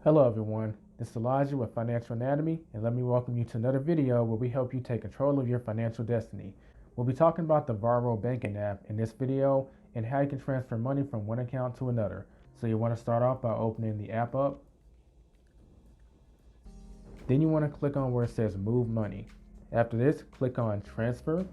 Hello everyone, this is Elijah with Financial Anatomy, and let me welcome you to another video where we help you take control of your financial destiny. We'll be talking about the Varo banking app in this video and how you can transfer money from one account to another. So you want to start off by opening the app up. Then you want to click on where it says Move Money. After this, click on Transfer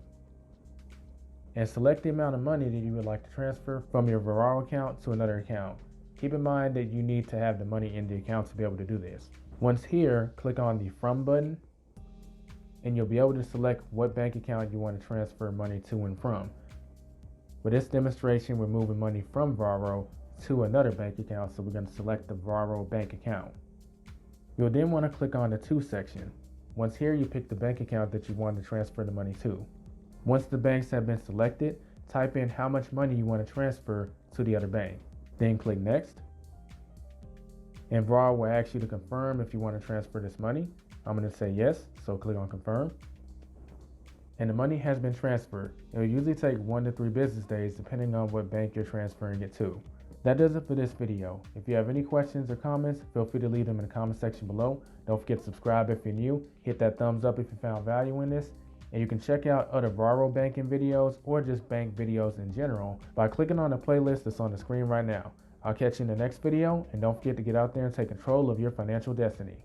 and select the amount of money that you would like to transfer from your Varo account to another account. Keep in mind that you need to have the money in the account to be able to do this. Once here, click on the From button and you'll be able to select what bank account you want to transfer money to and from. For this demonstration, we're moving money from Varo to another bank account, so we're going to select the Varo bank account. You'll then want to click on the To section. Once here, you pick the bank account that you want to transfer the money to. Once the banks have been selected, type in how much money you want to transfer to the other bank. Then click Next. And Varo will ask you to confirm if you want to transfer this money. I'm going to say yes, so click on Confirm. And the money has been transferred. It will usually take 1 to 3 business days depending on what bank you're transferring it to. That does it for this video. If you have any questions or comments, feel free to leave them in the comment section below. Don't forget to subscribe if you're new. Hit that thumbs up if you found value in this. And you can check out other Varo banking videos or just bank videos in general by clicking on the playlist that's on the screen right now. I'll catch you in the next video, and don't forget to get out there and take control of your financial destiny.